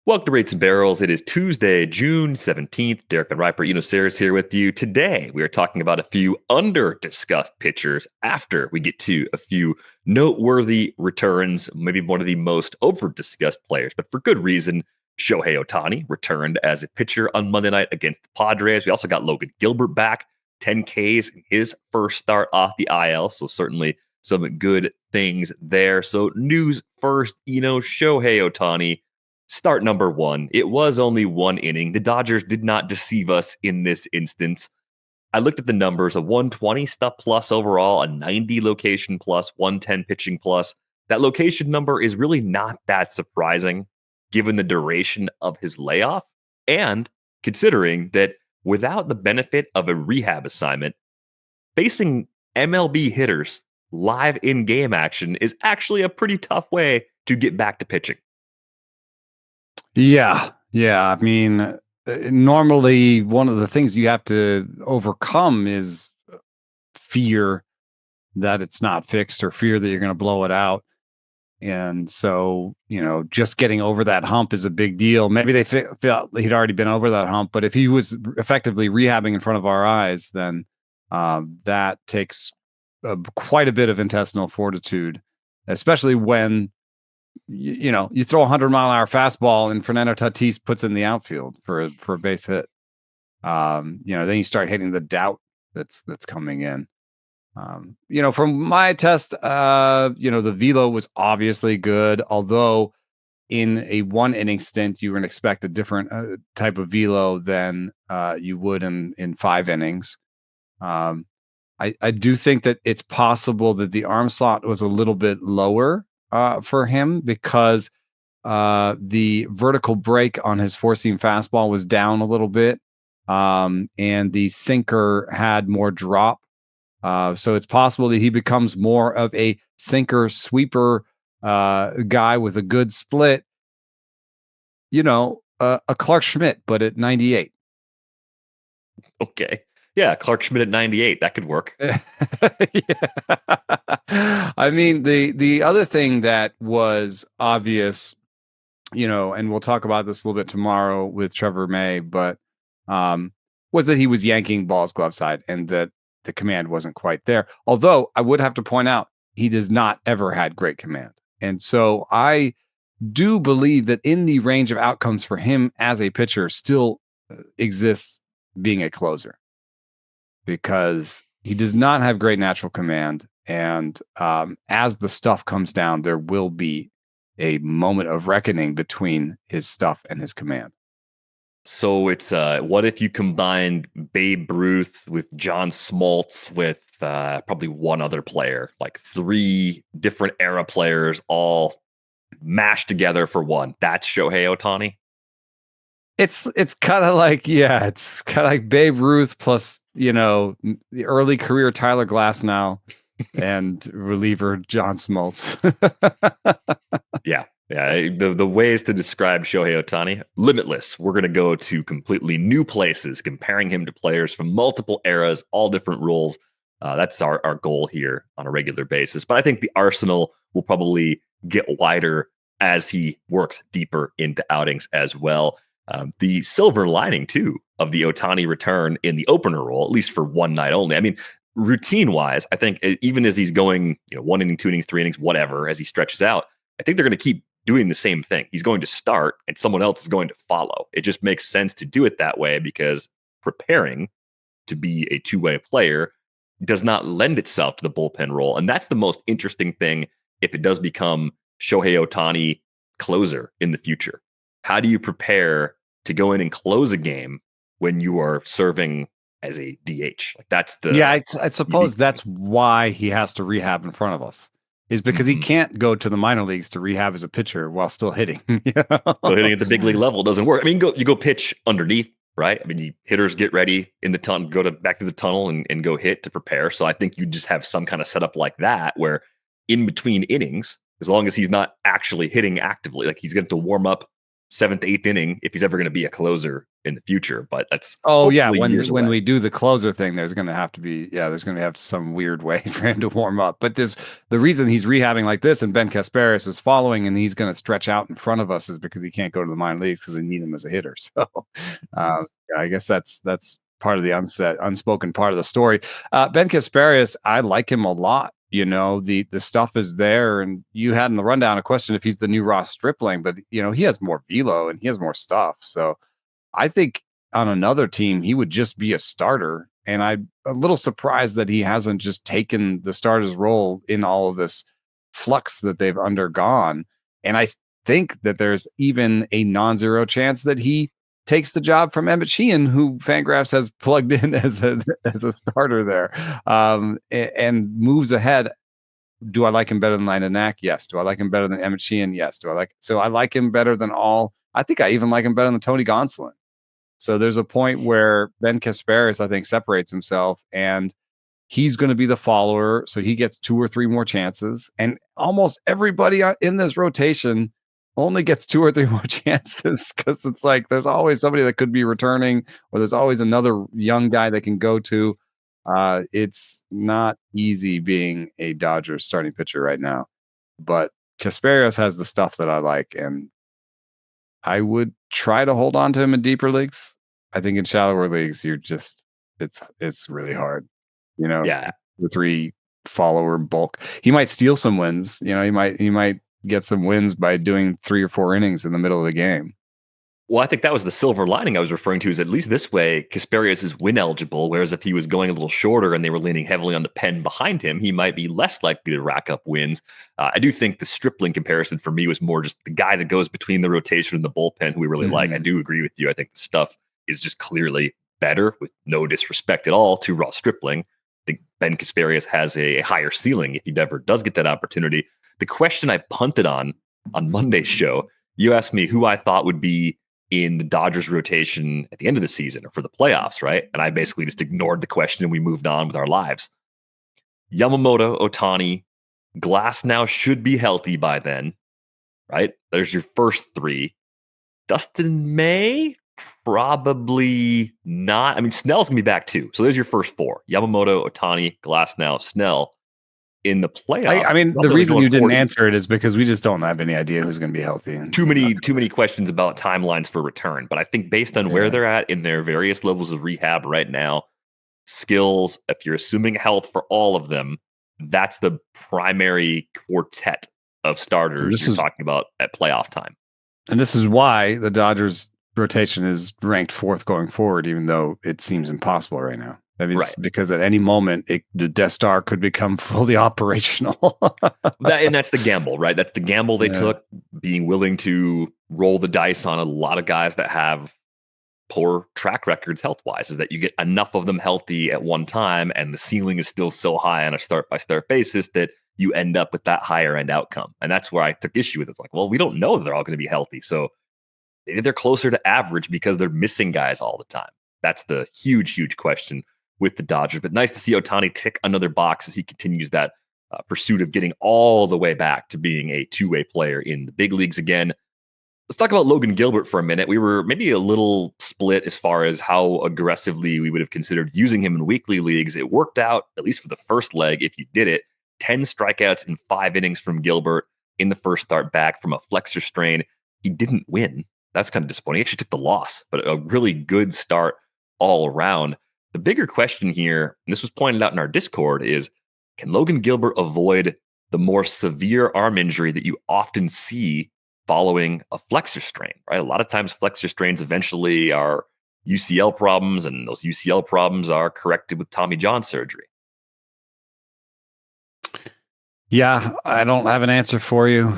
Welcome to Rates and Barrels. It is Tuesday, June 17th. Derek VanRiper, Sarris here with you. Today, we are talking about a few under-discussed pitchers after we get to a few noteworthy returns, maybe one of the most over-discussed players, but for good reason. Shohei Ohtani returned as a pitcher on Monday night against the Padres. We also got Logan Gilbert back, 10 Ks in his first start off the IL, so certainly some good things there. So news first, Shohei Ohtani, start number one. It was only one inning. The Dodgers did not deceive us in this instance. I looked at the numbers, a 120 stuff plus overall, a 90 location plus, 110 pitching plus. That location number is really not that surprising given the duration of his layoff and considering that without the benefit of a rehab assignment, facing MLB hitters live in game action is actually a pretty tough way to get back to pitching. Yeah. I mean, normally one of the things you have to overcome is fear that it's not fixed or fear that you're going to blow it out. And so, just getting over that hump is a big deal. Maybe they felt he'd already been over that hump, but if he was effectively rehabbing in front of our eyes, then that takes quite a bit of intestinal fortitude, especially when you throw a 100-mile-an-hour fastball and Fernando Tatis puts in the outfield for a base hit. Then you start hitting the doubt that's coming in. From my test, the velo was obviously good, although in a one inning stint, you would expect a different type of velo than you would in 5 innings. I do think that it's possible that the arm slot was a little bit lower for him because the vertical break on his four-seam fastball was down a little bit, and the sinker had more drop. So it's possible that he becomes more of a sinker sweeper guy with a good split, a Clark Schmidt, but at 98. Okay. Yeah, Clark Schmidt at 98. That could work. Yeah. I mean, the other thing that was obvious, and we'll talk about this a little bit tomorrow with Trevor May, but was that he was yanking balls glove side and that the command wasn't quite there. Although I would have to point out, he does not ever had great command. And so I do believe that in the range of outcomes for him as a pitcher still exists being a closer, because he does not have great natural command. And as the stuff comes down, there will be a moment of reckoning between his stuff and his command. So it's what if you combined Babe Ruth with John Smoltz with probably one other player, like 3 different era players all mashed together for one? That's Shohei Ohtani. It's kind of like, it's kind of like Babe Ruth plus, the early career Tyler Glasnow and reliever John Smoltz. Yeah. The ways to describe Shohei Ohtani, limitless. We're going to go to completely new places, comparing him to players from multiple eras, all different roles. That's our goal here on a regular basis. But I think the arsenal will probably get wider as he works deeper into outings as well. The silver lining, too, of the Ohtani return in the opener role, at least for one night only. I mean, routine-wise, I think even as he's going 1 inning, 2 innings, 3 innings, whatever, as he stretches out, I think they're going to keep doing the same thing. He's going to start and someone else is going to follow. It just makes sense to do it that way because preparing to be a two-way player does not lend itself to the bullpen role. And that's the most interesting thing if it does become Shohei Ohtani closer in the future. How do you prepare to go in and close a game when you are serving as a DH? Like that's the I suppose that's why he has to rehab in front of us, is because he can't go to the minor leagues to rehab as a pitcher while still hitting. So hitting at the big league level doesn't work. I mean, you go pitch underneath, right? I mean, hitters get ready in the tunnel, back to the tunnel and go hit to prepare. So I think you just have some kind of setup like that where in between innings, as long as he's not actually hitting actively, like he's going to warm up 7th, 8th inning if he's ever going to be a closer in the future. But that's when away. we do the closer thing, there's going to have to be some weird way for him to warm up. But the reason he's rehabbing like this and Ben Casparis is following and he's going to stretch out in front of us is because he can't go to the minor leagues because they need him as a hitter. So I guess that's part of the unspoken part of the story. Ben Casparis, I like him a lot. The stuff is there, and you had in the rundown a question if he's the new Ross Stripling, but he has more velo and he has more stuff. So I think on another team he would just be a starter, and I'm a little surprised that he hasn't just taken the starter's role in all of this flux that they've undergone. And I think that there's even a non-zero chance that he takes the job from Emmett Sheehan, who Fangraphs has plugged in as a starter there, and moves ahead. Do I like him better than Lindenack? Yes. Do I like him better than Emmett Sheehan? Yes. So I like him better than all. I think I even like him better than Tony Gonsolin. So there's a point where Ben Casparis, I think, separates himself, and he's going to be the follower. So he gets 2 or 3 more chances, and almost everybody in this rotation only gets 2 or 3 more chances because it's like there's always somebody that could be returning, or there's always another young guy that can go to. It's not easy being a Dodgers starting pitcher right now, but Casparis has the stuff that I like, and I would try to hold on to him in deeper leagues. I think in shallower leagues, it's really hard. Yeah, the 3 follower bulk. He might steal some wins. He might get some wins by doing 3 or 4 innings in the middle of the game. Well, I think that was the silver lining I was referring to, is at least this way, Casparius is win eligible, whereas if he was going a little shorter and they were leaning heavily on the pen behind him, he might be less likely to rack up wins. I do think the Stripling comparison for me was more just the guy that goes between the rotation and the bullpen who we really like. I do agree with you. I think the stuff is just clearly better, with no disrespect at all to Ross Stripling. I think Ben Casparius has a higher ceiling if he ever does get that opportunity. The question I punted on Monday's show, you asked me who I thought would be in the Dodgers rotation at the end of the season or for the playoffs, right? And I basically just ignored the question and we moved on with our lives. Yamamoto, Ohtani, Glass now should be healthy by then, right? There's your first 3. Dustin May, probably not. I mean, Snell's going to be back too. So there's your first 4. Yamamoto, Ohtani, Glass now, Snell. In the playoffs, I mean, the reason you didn't answer it is because we just don't have any idea who's going to be healthy. Too many questions about timelines for return. But I think based on where they're at in their various levels of rehab right now, skills, if you're assuming health for all of them, that's the primary quartet of starters you're talking about at playoff time. And this is why the Dodgers rotation is ranked 4th going forward, even though it seems impossible right now. I mean, right. Because at any moment, the Death Star could become fully operational. And that's the gamble, right? That's the gamble they took, being willing to roll the dice on a lot of guys that have poor track records health-wise, is that you get enough of them healthy at one time, and the ceiling is still so high on a start-by-start basis that you end up with that higher-end outcome. And that's where I took issue with it. It's like, well, we don't know that they're all going to be healthy, so maybe they're closer to average because they're missing guys all the time. That's the huge, huge question with the Dodgers. But nice to see Ohtani tick another box as he continues that pursuit of getting all the way back to being a 2-way player in the big leagues again. Let's talk about Logan Gilbert for a minute. We were maybe a little split as far as how aggressively we would have considered using him in weekly leagues. It worked out, at least for the first leg, if you did it. 10 strikeouts in 5 innings from Gilbert in the first start back from a flexor strain. He didn't win. That's kind of disappointing. He actually took the loss, but a really good start all around. The bigger question here, and this was pointed out in our Discord, is can Logan Gilbert avoid the more severe arm injury that you often see following a flexor strain, right? A lot of times flexor strains eventually are UCL problems, and those UCL problems are corrected with Tommy John surgery. Yeah, I don't have an answer for you.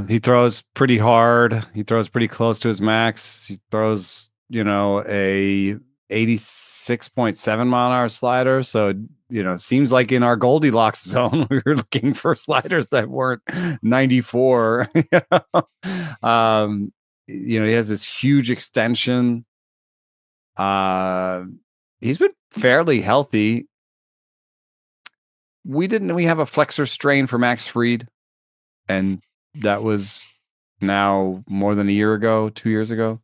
He throws pretty hard. He throws pretty close to his max. He throws, a 86.7 mile an hour slider. So, seems like in our Goldilocks zone, we were looking for sliders that weren't 94. He has this huge extension. He's been fairly healthy. We have a flexor strain for Max Fried, and that was now more than a year ago, 2 years ago.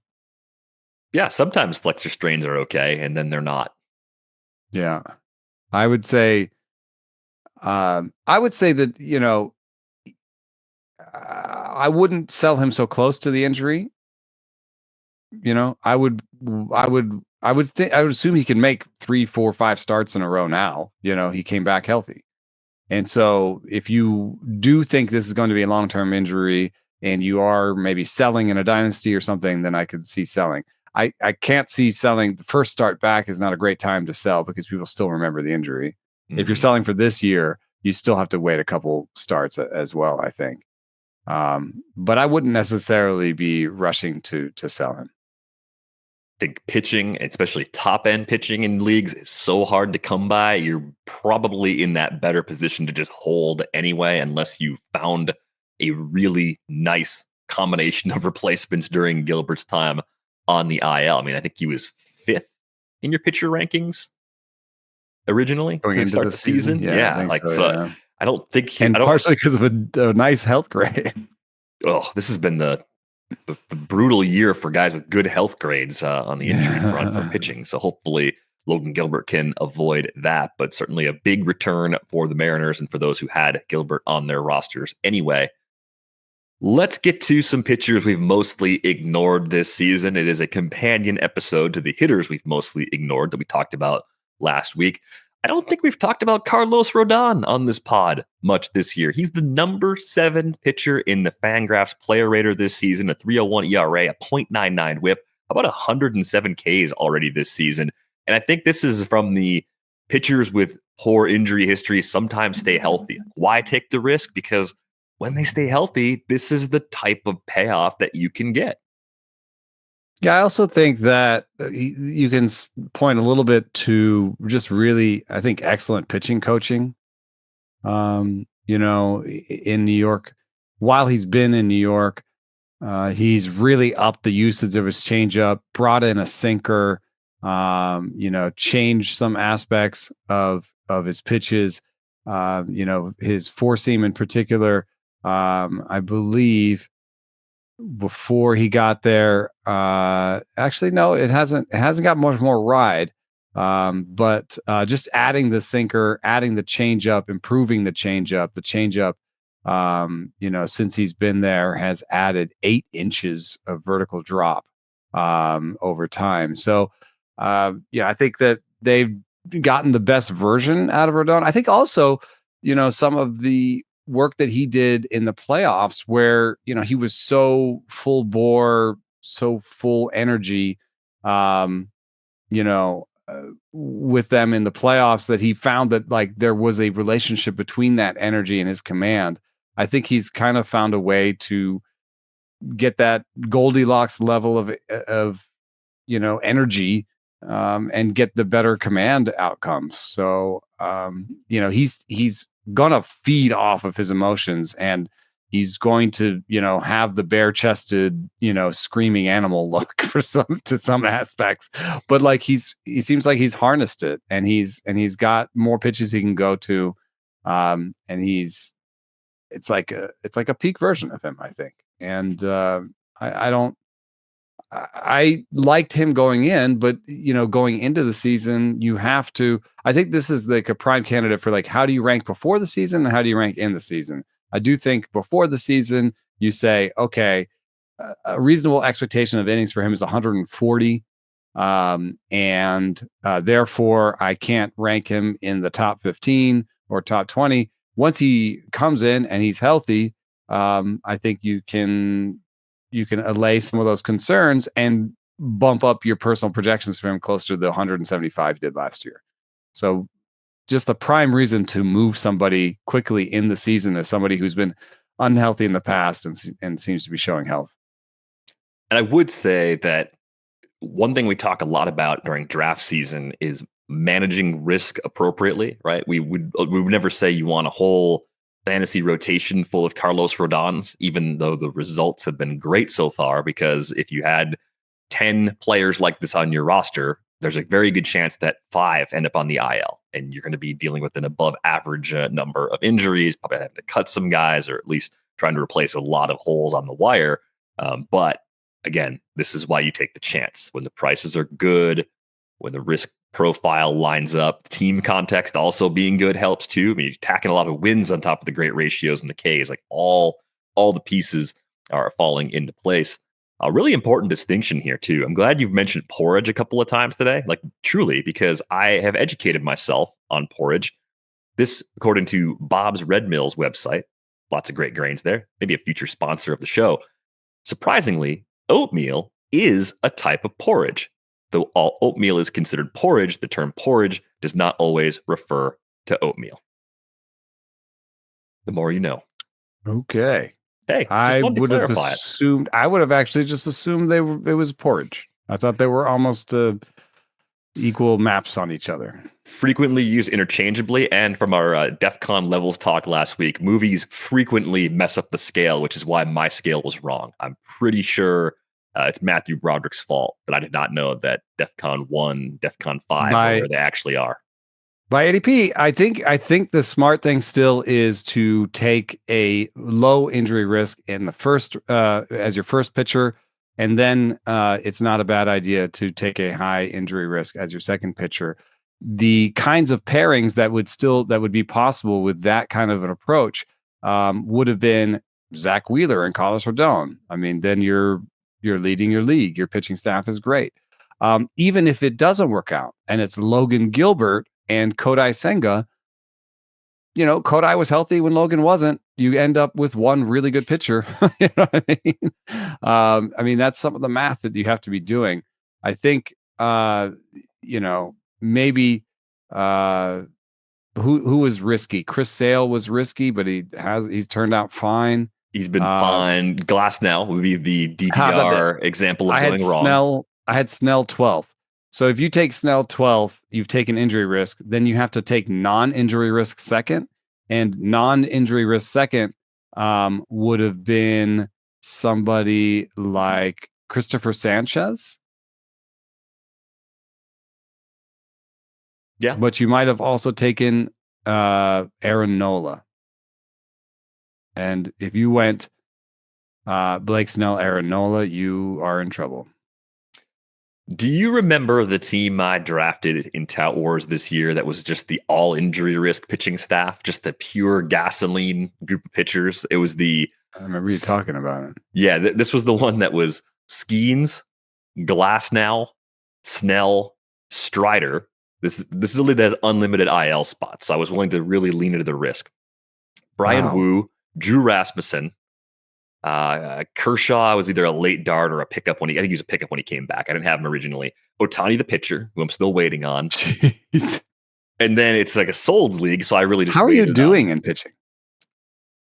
Yeah, sometimes flexor strains are okay, and then they're not. Yeah. I would say that, I wouldn't sell him so close to the injury. I would assume he can make 3, 4, 5 starts in a row now. He came back healthy. And so if you do think this is going to be a long-term injury and you are maybe selling in a dynasty or something, then I could see selling. I can't see selling. The first start back is not a great time to sell because people still remember the injury. If you're selling for this year, you still have to wait a couple starts as well, I think. But I wouldn't necessarily be rushing to sell him. I think pitching, especially top end pitching in leagues, is so hard to come by. You're probably in that better position to just hold anyway, unless you found a really nice combination of replacements during Gilbert's time on the IL. I mean, I think he was 5th in your pitcher rankings originally Going to into start the the season. Yeah, I think so, yeah. I don't think and partially because of a nice health grade. Oh, this has been the brutal year for guys with good health grades on the injury front for pitching. So hopefully Logan Gilbert can avoid that, but certainly a big return for the Mariners and for those who had Gilbert on their rosters anyway. Let's get to some pitchers we've mostly ignored this season. It is a companion episode to the hitters we've mostly ignored that we talked about last week. I don't think we've talked about Carlos Rodón on this pod much this year. He's the number 7 pitcher in the Fangraphs player rater this season, a 3.01 ERA, a .99 whip, about 107 Ks already this season. And I think this is from the pitchers with poor injury history sometimes stay healthy. Why take the risk? Because when they stay healthy, this is the type of payoff that you can get. Yeah, I also think that you can point a little bit to just really, I think, excellent pitching coaching. In New York, while he's been in New York, he's really upped the usage of his changeup, brought in a sinker, changed some aspects of his pitches. His four seam in particular. I believe before he got there, actually no, it hasn't got much more ride. But just adding the sinker, adding the changeup, improving the changeup, since he's been there has added 8 inches of vertical drop over time. So I think that they've gotten the best version out of Rodón. I think also, some of the work that he did in the playoffs where, he was so full bore, so full energy, with them in the playoffs, that he found that like there was a relationship between that energy and his command. I think he's kind of found a way to get that Goldilocks level of energy, and get the better command outcomes. So, he's gonna feed off of his emotions, and he's going to, have the bare-chested, screaming animal look to some aspects. But like he seems like he's harnessed it, and he's got more pitches he can go to, and it's like a peak version of him, I think. And I liked him going in, but going into the season, you have to. I think this is like a prime candidate for like, how do you rank before the season and how do you rank in the season? I do think before the season, you say, okay, a reasonable expectation of innings for him is 140, and therefore I can't rank him in the top 15 or top 20. Once he comes in and he's healthy, I think you can allay some of those concerns and bump up your personal projections for him closer to the 175 he did last year. So just the prime reason to move somebody quickly in the season is somebody who's been unhealthy in the past and seems to be showing health. And I would say that one thing we talk a lot about during draft season is managing risk appropriately, right? We would never say you want a whole fantasy rotation full of Carlos Rodons, even though the results have been great so far, because if you had 10 players like this on your roster, there's a very good chance that 5 end up on the IL, and you're going to be dealing with an above average number of injuries, probably having to cut some guys or at least trying to replace a lot of holes on the wire. But again, this is why you take the chance. When the prices are good, when the risk profile lines up, team context also being good helps too. I mean, you're tacking a lot of wins on top of the great ratios and the Ks. Like all the pieces are falling into place. A really important distinction here too. I'm glad you've mentioned porridge a couple of times today, like truly, because I have educated myself on porridge. This, according to Bob's Red Mills website, lots of great grains there, maybe a future sponsor of the show. Surprisingly, oatmeal is a type of porridge. Though all oatmeal is considered porridge, the term porridge does not always refer to oatmeal. The more you know. Okay. Hey, I would have assumed. I would have actually just assumed it was porridge. I thought they were almost equal maps on each other. Frequently used interchangeably, and from our DEF CON levels talk last week, movies frequently mess up the scale, which is why my scale was wrong. I'm pretty sure it's Matthew Broderick's fault, but I did not know that DEF CON 1, DEF CON 5 are where they actually are. By ADP, I think the smart thing still is to take a low injury risk in the first as your first pitcher, and then it's not a bad idea to take a high injury risk as your second pitcher. The kinds of pairings that would be possible with that kind of an approach would have been Zach Wheeler and Carlos Rodón. I mean, then you're leading your league. Your pitching staff is great. Even if it doesn't work out and it's Logan Gilbert and Kodai Senga, Kodai was healthy when Logan wasn't. You end up with one really good pitcher. You know what I mean? I mean, that's some of the math that you have to be doing. I think, maybe who was risky? Chris Sale was risky, but he's turned out fine. He's been fine. Glass now would be the DVR example of going wrong. I had Snell 12th. So if you take Snell 12th, you've taken injury risk. Then you have to take non-injury risk second. And non-injury risk second would have been somebody like Christopher Sanchez. Yeah. But you might have also taken Aaron Nola. And if you went Blake Snell, Aaron Nola, you are in trouble. Do you remember the team I drafted in Tout Wars this year that was just the all injury risk pitching staff, just the pure gasoline group of pitchers? It was I remember you talking about it. Yeah, this was the one that was Skeens, Glasnow, Snell, Strider. This is a league that has unlimited IL spots, so I was willing to really lean into the risk. Brian Wu, Drew Rasmussen, Kershaw was either a late dart or a pickup I think he was a pickup when he came back. I didn't have him originally. Ohtani, the pitcher, who I'm still waiting on. Jeez. And then it's like a Solds league, so I really just. How are you doing in pitching?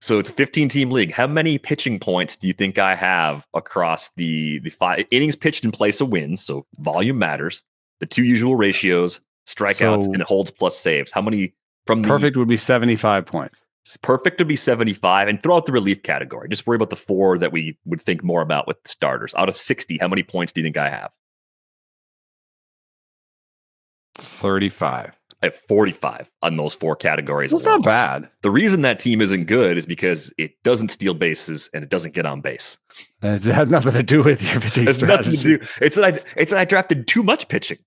So it's a 15-team league. How many pitching points do you think I have across the 5 innings pitched in place of wins? So volume matters. The 2 usual ratios, strikeouts, and holds plus saves. How many from perfect would be 75 points. Perfect to be 75, and throw out the relief category. Just worry about the 4 that we would think more about with starters. Out of 60, how many points do you think I have? 35. I have 45 on those 4 categories. That's not bad. The reason that team isn't good is because it doesn't steal bases and it doesn't get on base. It has nothing to do with your pitching strategy. Nothing to do. It's that I drafted too much pitching.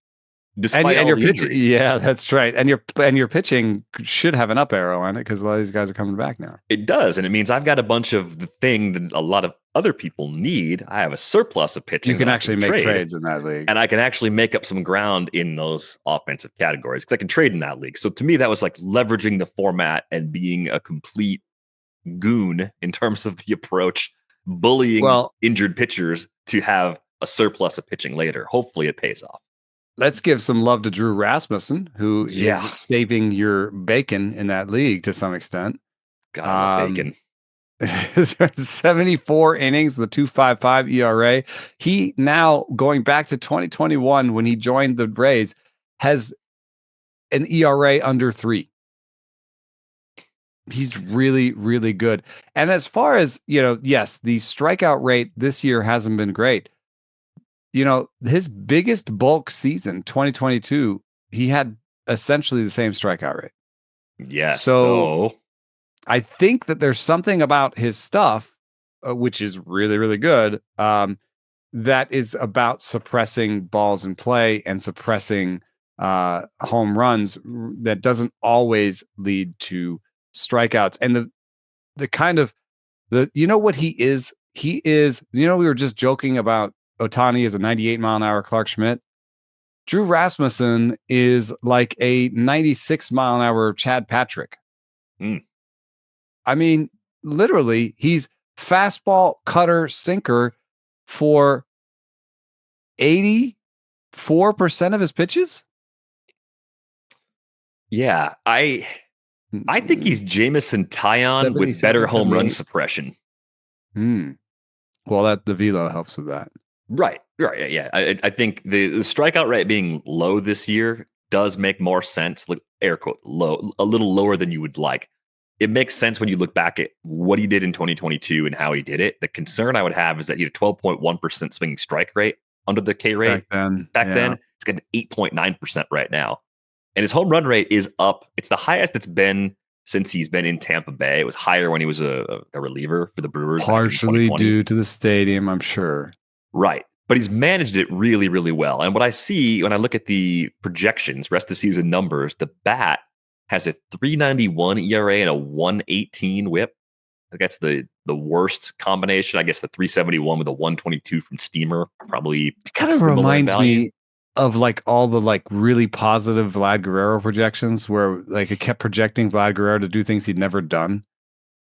Despite all your the injuries. Yeah, that's right. And your pitching should have an up arrow on it because a lot of these guys are coming back now. It does, and it means I've got a bunch of the thing that a lot of other people need. I have a surplus of pitching. You can actually make trades in that league, and I can actually make up some ground in those offensive categories because I can trade in that league. So to me, that was like leveraging the format and being a complete goon in terms of the approach, bullying injured pitchers to have a surplus of pitching later. Hopefully, it pays off. Let's give some love to Drew Rasmussen, who is saving your bacon in that league to some extent. Got bacon. 74 innings, the 2.55 ERA. He now, going back to 2021 when he joined the Rays, has an ERA under 3. He's really, really good. And as far as, yes, the strikeout rate this year hasn't been great. His biggest bulk season, 2022, he had essentially the same strikeout rate. Yeah. So I think that there's something about his stuff, which is really, really good, that is about suppressing balls in play and suppressing home runs that doesn't always lead to strikeouts. And the kind of what he is? He is, we were just joking about Ohtani as a 98-mile-an-hour Clark Schmidt. Drew Rasmussen is like a 96-mile-an-hour Chad Patrick. Mm. I mean, literally, he's fastball, cutter, sinker for 84% of his pitches. Yeah, I think he's Jameson Taillon with better home run suppression. Well, the Velo helps with that. Right. Yeah. I think the strikeout rate being low this year does make more sense. Like air quote low, a little lower than you would like. It makes sense when you look back at what he did in 2022 and how he did it. The concern I would have is that he had a 12.1% swinging strike rate under the K rate back then. It's got an 8.9% right now. And his home run rate is up. It's the highest it's been since he's been in Tampa Bay. It was higher when he was a reliever for the Brewers. Partially due to the stadium, I'm sure. Right. But he's managed it really, really well. And what I see when I look at the projections, rest of season numbers, the bat has a 3.91 ERA and a 1.18 whip. I think that's the worst combination. I guess the 3.71 with a 1.22 from Steamer probably it kind of reminds me of like all the like really positive Vlad Guerrero projections where like it kept projecting Vlad Guerrero to do things he'd never done.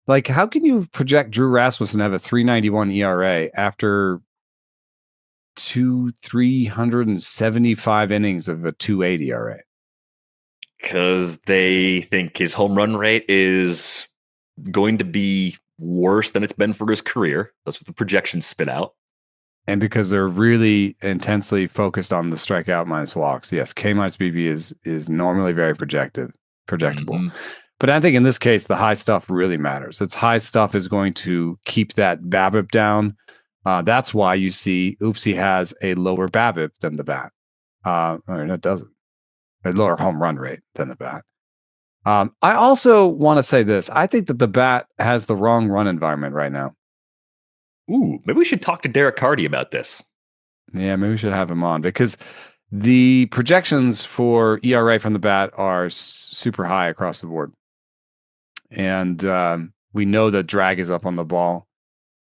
Like, how can you project Drew Rasmussen to have a 3.91 ERA after 375 innings of a 2.80 ERA? Because they think his home run rate is going to be worse than it's been for his career. That's what the projections spit out. And because they're really intensely focused on the strikeout minus walks. Yes, K minus BB is normally very projectable. Mm-hmm. But I think in this case, the high stuff really matters. Its high stuff is going to keep that BABIP down. That's why you see Oopsie has a lower BABIP than the bat. Or no, it doesn't. A lower home run rate than the bat. I also want to say this. I think that the bat has the wrong run environment right now. Ooh, maybe we should talk to Derek Hardy about this. Yeah, maybe we should have him on because the projections for ERA from the bat are super high across the board. And we know that drag is up on the ball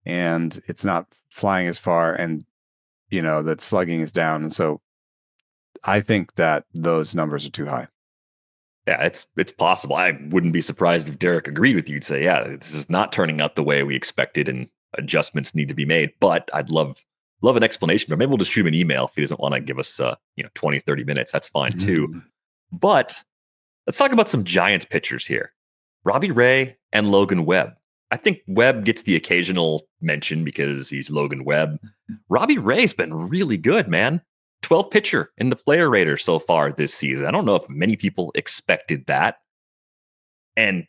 and it's not flying as far and, that slugging is down. And so I think that those numbers are too high. Yeah, it's possible. I wouldn't be surprised if Derek agreed with you. He'd say, yeah, this is not turning out the way we expected and adjustments need to be made. But I'd love an explanation. But maybe we'll just shoot him an email if he doesn't want to give us 20, 30 minutes. That's fine too. But let's talk about some Giants pitchers here. Robbie Ray and Logan Webb. I think Webb gets the occasional mention because he's Logan Webb. Robbie Ray's been really good, man. 12th pitcher in the player rater so far this season. I don't know if many people expected that. And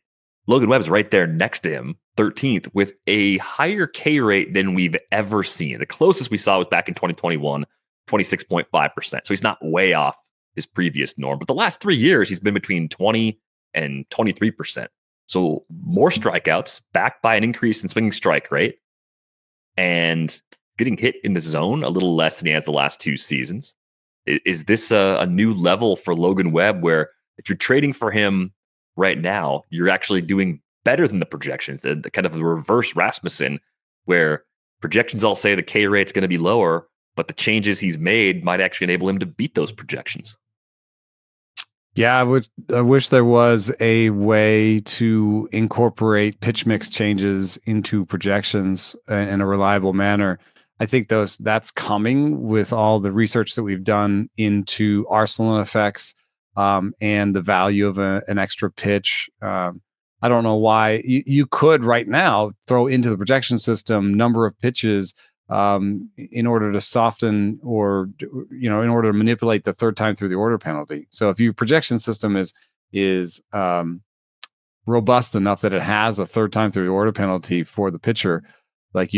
Logan Webb's right there next to him, 13th, with a higher K rate than we've ever seen. The closest we saw was back in 2021, 26.5%. So he's not way off his previous norm. But the last 3 years, he's been between 20 and 23%. So more strikeouts, backed by an increase in swinging strike rate, and getting hit in the zone a little less than he has the last 2 seasons. Is this a new level for Logan Webb where if you're trading for him right now, you're actually doing better than the projections, the kind of the reverse Rasmussen, where projections all say the K rate's going to be lower, but the changes he's made might actually enable him to beat those projections? Yeah, I wish there was a way to incorporate pitch mix changes into projections in a reliable manner. I think that's coming with all the research that we've done into Arsenal effects and the value of an extra pitch. I don't know why you could right now throw into the projection system number of pitches in order to soften or, in order to manipulate the third time through the order penalty. So if your projection system is robust enough that it has a third time through the order penalty for the pitcher, like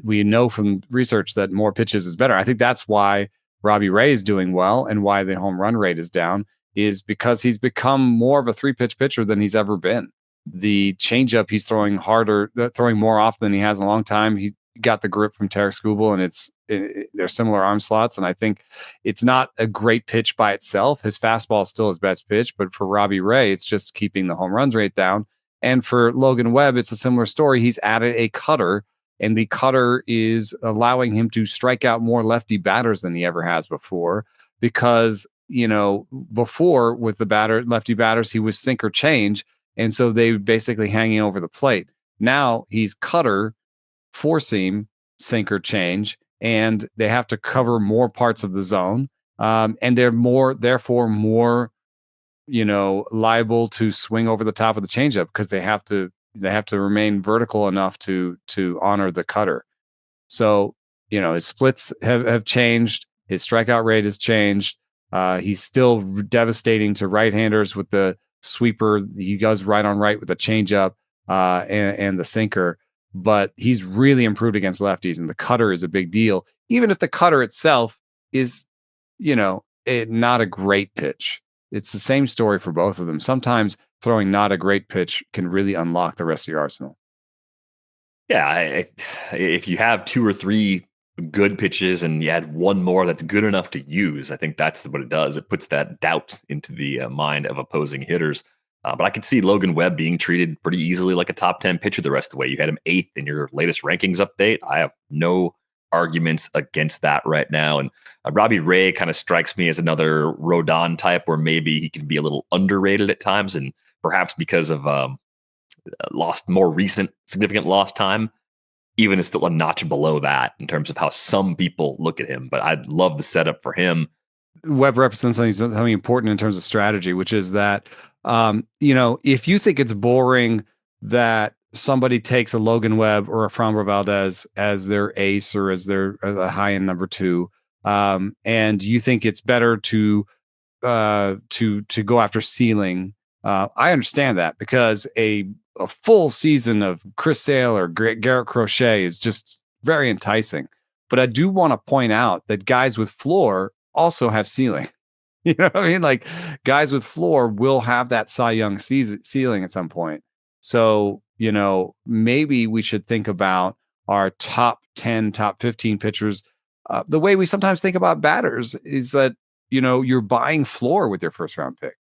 we know from research that more pitches is better. I think that's why Robbie Ray is doing well and why the home run rate is down is because he's become more of a 3-pitch pitcher than he's ever been. The changeup he's throwing harder, throwing more often than he has in a long time. He got the grip from Tarek Skubal, and they're similar arm slots. And I think it's not a great pitch by itself. His fastball is still his best pitch, but for Robbie Ray, it's just keeping the home runs rate down. And for Logan Webb, it's a similar story. He's added a cutter, and the cutter is allowing him to strike out more lefty batters than he ever has before. Because, before with the lefty batters, he was sink or change. And so they basically hanging over the plate. Now he's cutter, four seam, sinker change, and they have to cover more parts of the zone. And they're therefore more, liable to swing over the top of the changeup because they have to remain vertical enough to honor the cutter. So, his splits have changed. His strikeout rate has changed. He's still devastating to right-handers with the sweeper. He goes right on right with the changeup and the sinker, but he's really improved against lefties, and the cutter is a big deal. Even if the cutter itself is, not a great pitch, it's the same story for both of them. Sometimes throwing not a great pitch can really unlock the rest of your arsenal. Yeah, if you have two or three good pitches and you add one more that's good enough to use, I think that's what it does. It puts that doubt into the mind of opposing hitters. But I could see Logan Webb being treated pretty easily like a top 10 pitcher the rest of the way. You had him 8th in your latest rankings update. I have no arguments against that right now. And Robbie Ray kind of strikes me as another Rodón type where maybe he can be a little underrated at times, and perhaps because of more recent significant lost time, even is still a notch below that in terms of how some people look at him. But I'd love the setup for him. Webb represents something important in terms of strategy, which is that, if you think it's boring that somebody takes a Logan Webb or a Framber Valdez as their ace or as their high end number 2, and you think it's better to go after ceiling, I understand that, because a full season of Chris Sale or Garrett Crochet is just very enticing. But I do want to point out that guys with floor also have ceiling. You know what I mean? Like, guys with floor will have that Cy Young ceiling at some point. So, maybe we should think about our top 10, top 15 pitchers. The way we sometimes think about batters is that, you're buying floor with your first round pick.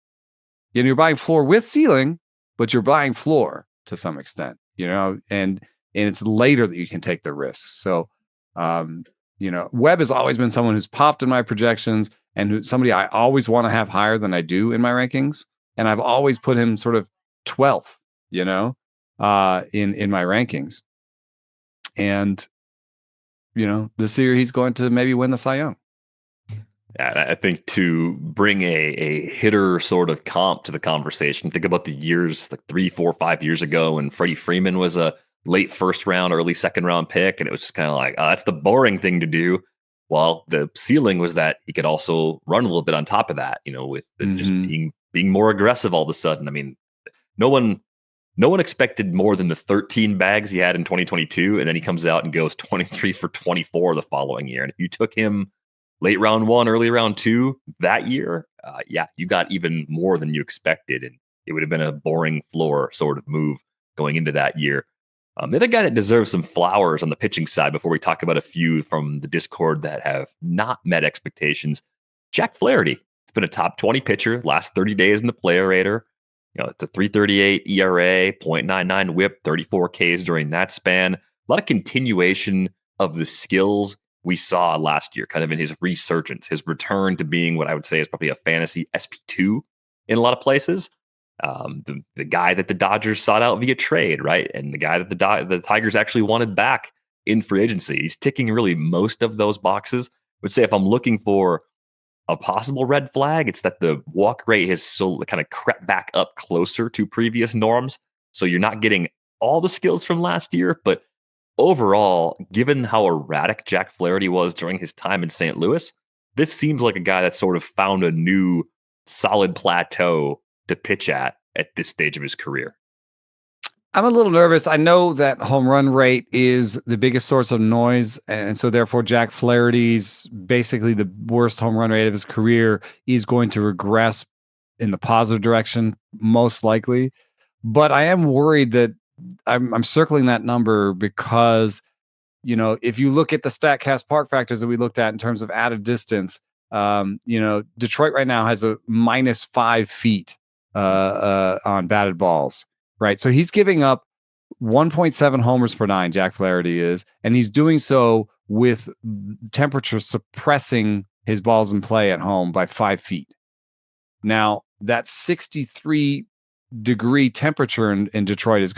You're buying floor with ceiling, but you're buying floor to some extent, and it's later that you can take the risks. So, Webb has always been someone who's popped in my projections and somebody I always want to have higher than I do in my rankings. And I've always put him sort of 12th, in my rankings. And, this year he's going to maybe win the Cy Young. Yeah, I think to bring a hitter sort of comp to the conversation, think about the years like 3, 4, 5 years ago when Freddie Freeman was a late first round, early second round pick. And it was just kind of like, that's the boring thing to do. Well, the ceiling was that he could also run a little bit on top of that, with just being more aggressive all of a sudden. I mean, no one expected more than the 13 bags he had in 2022. And then he comes out and goes 23 for 24 the following year. And if you took him late round 1, early round 2 that year, you got even more than you expected. And it would have been a boring floor sort of move going into that year. The other guy that deserves some flowers on the pitching side before we talk about a few from the Discord that have not met expectations, Jack Flaherty. It's been a top 20 pitcher last 30 days in the player rater. It's a 3.38 ERA, 0.99 whip, 34 Ks during that span. A lot of continuation of the skills we saw last year, kind of in his resurgence, his return to being what I would say is probably a fantasy SP2 in a lot of places. The guy that the Dodgers sought out via trade, right? And the guy that the Tigers actually wanted back in free agency. He's ticking really most of those boxes. I would say if I'm looking for a possible red flag, it's that the walk rate has so kind of crept back up closer to previous norms. So you're not getting all the skills from last year, but overall, given how erratic Jack Flaherty was during his time in St. Louis, this seems like a guy that sort of found a new solid plateau to pitch at this stage of his career. I'm a little nervous. I know that home run rate is the biggest source of noise, and so therefore Jack Flaherty's basically the worst home run rate of his career is going to regress in the positive direction, most likely. But I am worried that I'm circling that number because, if you look at the StatCast park factors that we looked at in terms of added distance, Detroit right now has a -5 feet on batted balls, right? So he's giving up 1.7 homers per nine, Jack Flaherty is, and he's doing so with temperature suppressing his balls in play at home by 5 feet. Now, that 63-degree temperature in Detroit is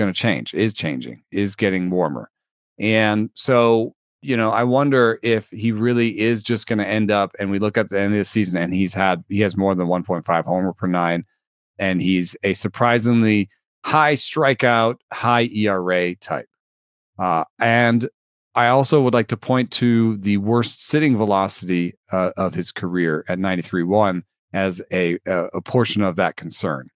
changing, is getting warmer. And so, I wonder if he really is just going to end up, and we look at the end of the season and he has more than 1.5 homer per nine, and he's a surprisingly high strikeout, high ERA type. And I also would like to point to the worst sitting velocity of his career at 93.1 as a portion of that concern.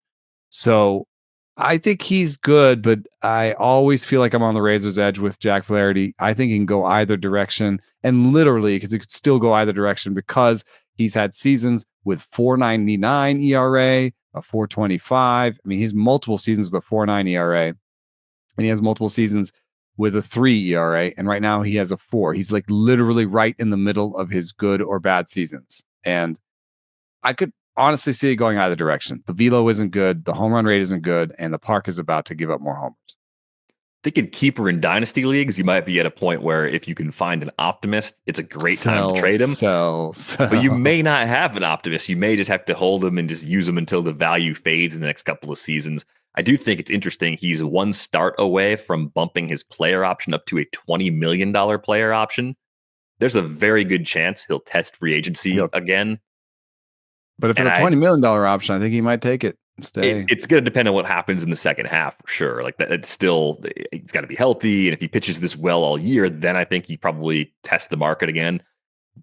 So I think he's good, but I always feel like I'm on the razor's edge with Jack Flaherty. I think he can go either direction, and literally, because it could still go either direction because he's had seasons with 4.99 ERA, a 4.25. I mean, he has multiple seasons with a 4.9 ERA, and he has multiple seasons with a 3 ERA, and right now he has a 4. He's like literally right in the middle of his good or bad seasons, and I could honestly see it going either direction. The velo isn't good, the home run rate isn't good, and the park is about to give up more homers. Thinking keeper in dynasty leagues, you might be at a point where if you can find an optimist, it's a great time to trade him. But you may not have an optimist. You may just have to hold him and just use him until the value fades in the next couple of seasons. I do think it's interesting. He's one start away from bumping his player option up to a $20 million player option. There's a very good chance he'll test free agency again. But if it's a $20 million option, I think he might take it. Stay. It's going to depend on what happens in the second half for sure. Like that, it's still, he's got to be healthy. And if he pitches this well all year, then I think he probably tests the market again.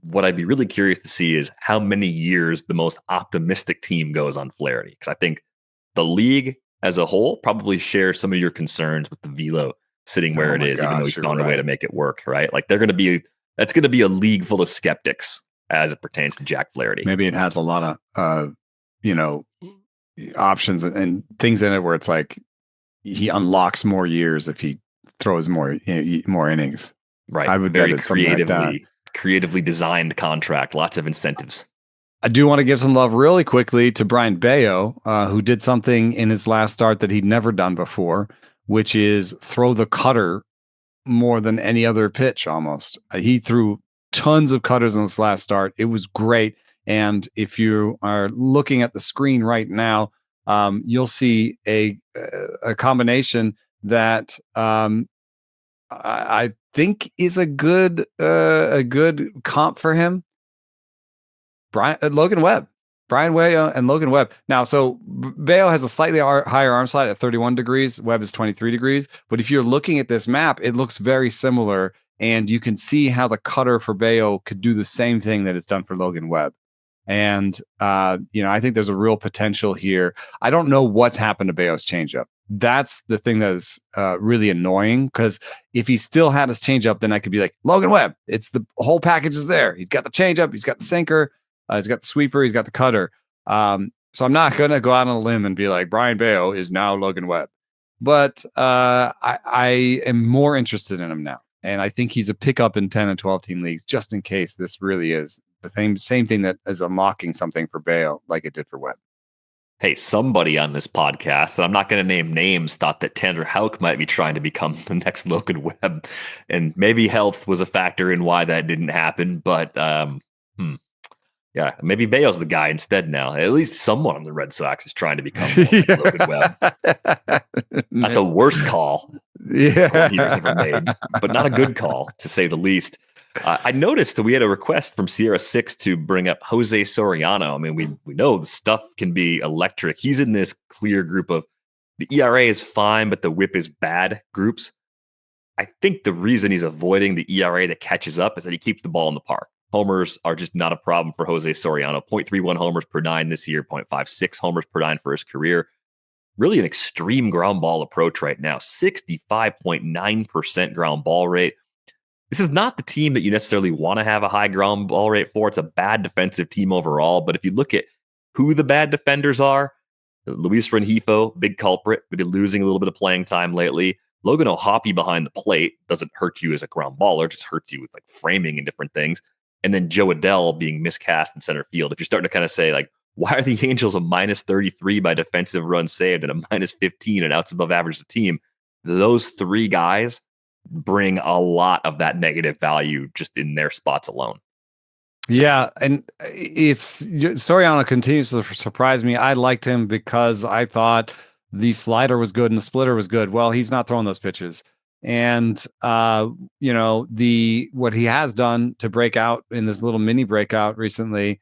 What I'd be really curious to see is how many years the most optimistic team goes on Flaherty. Because I think the league as a whole probably shares some of your concerns with the velo sitting where it is, even though he's found a way to make it work, right? Like that's going to be a league full of skeptics as it pertains to Jack Flaherty. Maybe it has a lot of, options and things in it where it's like he unlocks more years if he throws more innings. Right. I would very creatively designed contract, lots of incentives. I do want to give some love really quickly to Brayan Bello, who did something in his last start that he'd never done before, which is throw the cutter more than any other pitch almost. He threw tons of cutters in this last start. It was great. And if you are looking at the screen right now, you'll see a combination that I think is a good comp for him. Logan Webb. Brayan Bello and Logan Webb. Now, so Bello has a slightly higher arm slide at 31 degrees. Webb is 23 degrees. But if you're looking at this map, it looks very similar. And you can see how the cutter for Bello could do the same thing that it's done for Logan Webb. And, I think there's a real potential here. I don't know what's happened to Bello's changeup. That's the thing that is really annoying, because if he still had his changeup, then I could be like, Logan Webb, it's the whole package is there. He's got the changeup, he's got the sinker, he's got the sweeper, he's got the cutter. So I'm not going to go out on a limb and be like, Brayan Bello is now Logan Webb. But I am more interested in him now. And I think he's a pickup in 10 and 12 team leagues, just in case this really is the same thing that is unlocking something for Bello like it did for Webb. Hey, somebody on this podcast, and I'm not going to name names, thought that Tanner Houck might be trying to become the next Logan Webb. And maybe health was a factor in why that didn't happen. But yeah, maybe Bello's the guy instead now. At least someone on the Red Sox is trying to become Logan Webb. Not the worst call he's ever made, but not a good call, to say the least. I noticed that we had a request from Sierra 6 to bring up José Soriano. I mean, we know the stuff can be electric. He's in this clear group of the ERA is fine, but the whip is bad groups. I think the reason he's avoiding the ERA that catches up is that he keeps the ball in the park. Homers are just not a problem for José Soriano. 0.31 homers per nine this year, 0.56 homers per nine for his career. Really an extreme ground ball approach right now. 65.9% ground ball rate. This is not the team that you necessarily want to have a high ground ball rate for. It's a bad defensive team overall. But if you look at who the bad defenders are, Luis Rengifo, big culprit, maybe losing a little bit of playing time lately. Logan Gilbert behind the plate doesn't hurt you as a ground baller, just hurts you with like framing and different things. And then Joe Adell being miscast in center field. If you're starting to kind of say like, why are the Angels a minus 33 by defensive runs saved and a minus 15 and outs above average the team? Those three guys bring a lot of that negative value just in their spots alone. Yeah, and it's Soriano continues to surprise me. I liked him because I thought the slider was good and the splitter was good. Well, he's not throwing those pitches. And what he has done to break out in this little mini breakout recently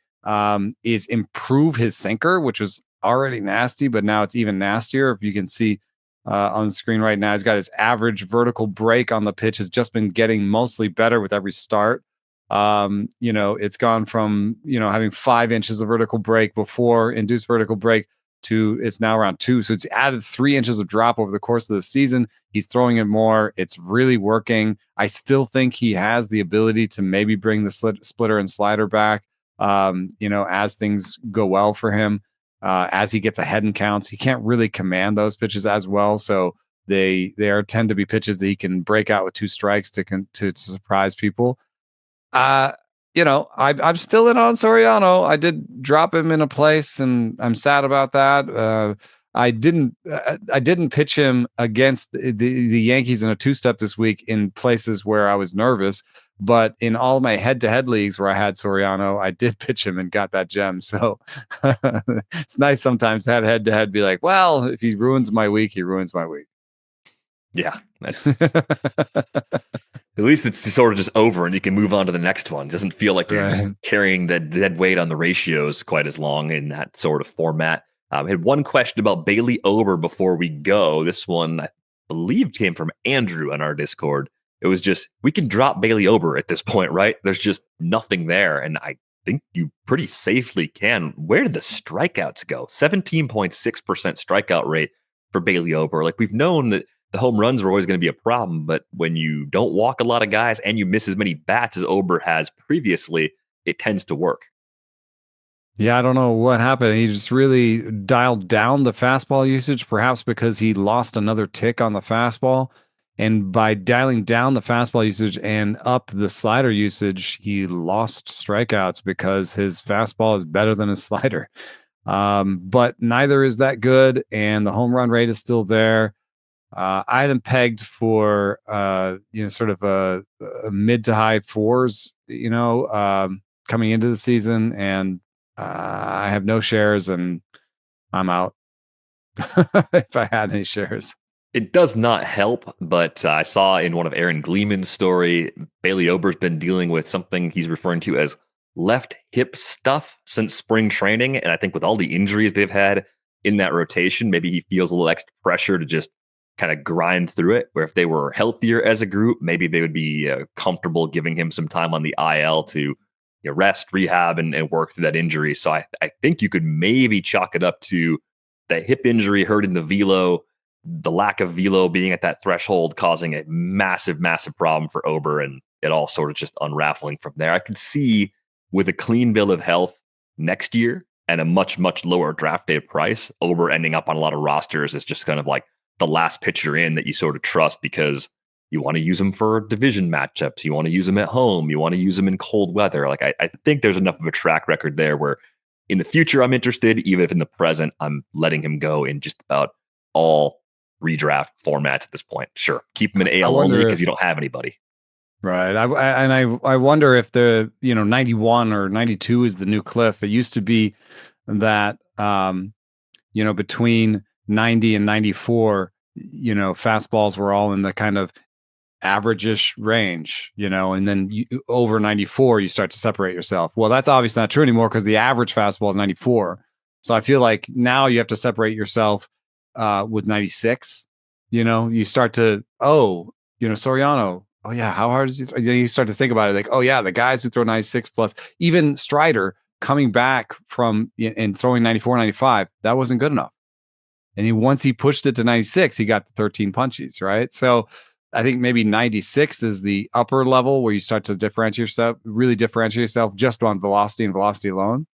is improve his sinker, which was already nasty, but now it's even nastier. If you can see on the screen right now, he's got his average vertical break on the pitch has just been getting mostly better with every start. It's gone from having 5 inches of vertical break before induced vertical break to it's now around 2. So it's added 3 inches of drop over the course of the season. He's throwing it more. It's really working. I still think he has the ability to maybe bring the splitter and slider back. As things go well for him, as he gets ahead in counts, he can't really command those pitches as well. So they tend to be pitches that he can break out with 2 strikes to surprise people. I'm still in on Soriano. I did drop him in a place, and I'm sad about that. I didn't pitch him against the Yankees in a 2-step this week in places where I was nervous, but in all my head-to-head leagues where I had Soriano, I did pitch him and got that gem. So it's nice sometimes to have head-to-head be like, well, if he ruins my week, he ruins my week. Yeah, that's at least it's sort of just over and you can move on to the next one. It doesn't feel like you're just carrying the dead weight on the ratios quite as long in that sort of format. I had one question about Bailey Ober before we go. This one, I believe, came from Andrew on our Discord. It was just, we can drop Bailey Ober at this point, right? There's just nothing there. And I think you pretty safely can. Where did the strikeouts go? 17.6% strikeout rate for Bailey Ober. Like, we've known that the home runs were always going to be a problem, but when you don't walk a lot of guys and you miss as many bats as Ober has previously, it tends to work. Yeah, I don't know what happened. He just really dialed down the fastball usage, perhaps because he lost another tick on the fastball. And by dialing down the fastball usage and up the slider usage, he lost strikeouts because his fastball is better than his slider. But neither is that good, and the home run rate is still there. I had him pegged for sort of a mid to high 4s, coming into the season, and I have no shares, and I'm out. If I had any shares, it does not help. But I saw in one of Aaron Gleeman's story, Bailey Ober's been dealing with something he's referring to as left hip stuff since spring training, and I think with all the injuries they've had in that rotation, maybe he feels a little extra pressure to just kind of grind through it, where if they were healthier as a group, maybe they would be comfortable giving him some time on the IL to rest, rehab, and work through that injury. So I think you could maybe chalk it up to the hip injury hurting the velo, the lack of velo being at that threshold, causing a massive, massive problem for Ober, and it all sort of just unraveling from there. I could see with a clean bill of health next year and a much, much lower draft day price, Ober ending up on a lot of rosters as just kind of like the last pitcher in that you sort of trust because you want to use him for division matchups. You want to use him at home. You want to use him in cold weather. Like, I think there's enough of a track record there where in the future I'm interested, even if in the present I'm letting him go in just about all redraft formats at this point. Sure, keep him in AL only because you don't have anybody. Right. I wonder if the 91 or 92 is the new cliff. It used to be that between 90 and 94, fastballs were all in the kind of average-ish range, and then over 94, you start to separate yourself. Well, that's obviously not true anymore because the average fastball is 94. So I feel like now you have to separate yourself with 96. You start to, Soriano. Oh yeah, how hard is he? You start to think about it like, oh yeah, the guys who throw 96 plus, even Strider coming back from and throwing 94, 95, that wasn't good enough. And once he pushed it to 96, he got the 13 punchies, right? So I think maybe 96 is the upper level where you start to really differentiate yourself just on velocity and velocity alone.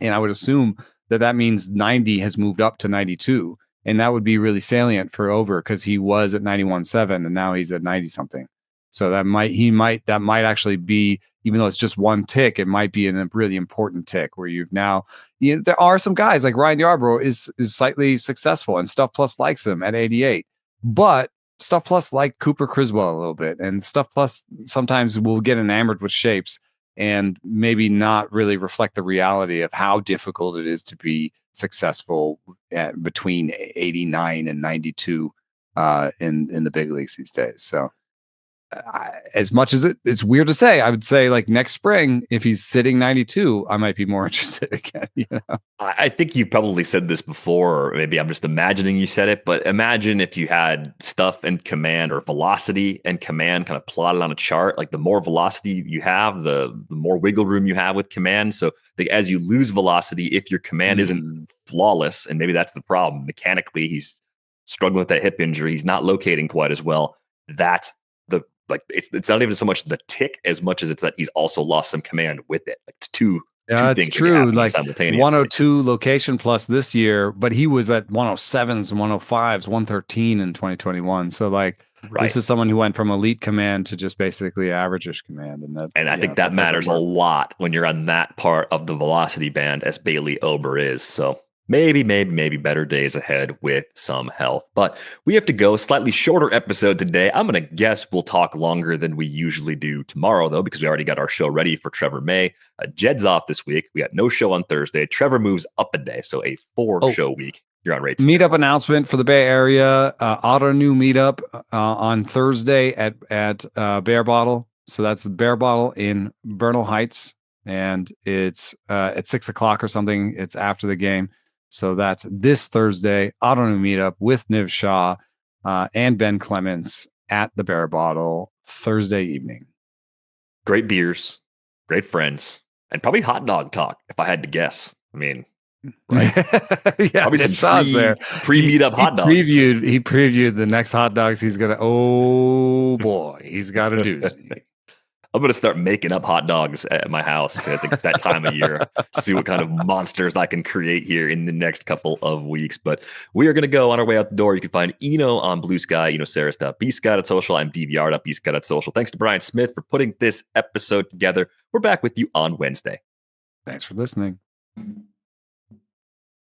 And I would assume that means 90 has moved up to 92. And that would be really salient for Ober because he was at 91.7 and now he's at 90 something. So that might actually be, even though it's just one tick, it might be a really important tick where you've now, there are some guys like Ryan Yarbrough is slightly successful and Stuff Plus likes him at 88, but Stuff Plus like Cooper Criswell a little bit, and Stuff Plus sometimes will get enamored with shapes and maybe not really reflect the reality of how difficult it is to be successful between 89 and 92 in the big leagues these days. So as much as it's weird to say, I would say like next spring, if he's sitting 92, I might be more interested again. I think you probably said this before, or maybe I'm just imagining you said it, but imagine if you had stuff and command or velocity and command kind of plotted on a chart. Like the more velocity you have, the more wiggle room you have with command. So as you lose velocity, if your command isn't flawless, and maybe that's the problem, mechanically he's struggling with that hip injury, he's not locating quite as well. That's it's not even so much the tick as much as it's that he's also lost some command with it. Like it's two things true. Like simultaneously. 102 location plus this year, but he was at 107s and 105s, 113 in 2021. So this is someone who went from elite command to just basically average-ish command. And I think that matters a lot when you're on that part of the velocity band as Bailey Ober is. So maybe better days ahead with some health. But we have to go. Slightly shorter episode today. I'm going to guess we'll talk longer than we usually do tomorrow, though, because we already got our show ready for Trevor May. Jed's off this week. We got no show on Thursday. Trevor moves up a day, so a 4-show week. You're on rates. Meetup announcement for the Bay Area. Auto New meetup on Thursday at Bear Bottle. So that's the Bear Bottle in Bernal Heights. And it's at 6 o'clock or something. It's after the game. So that's this Thursday, Auto New meetup with Niv Shah and Ben Clements at the Bear Bottle Thursday evening. Great beers, great friends, and probably hot dog talk, if I had to guess. I mean, right? Yeah, probably some pre-meetup hot dogs. He previewed the next hot dogs he's going to, oh boy, he's got a doozy. I'm going to start making up hot dogs at my house. I think it's that time of year. See what kind of monsters I can create here in the next couple of weeks. But we are going to go on our way out the door. You can find Eno on Bluesky, Sarris.bsky.social. I'm DVR.bsky.social. Thanks to Brian Smith for putting this episode together. We're back with you on Wednesday. Thanks for listening.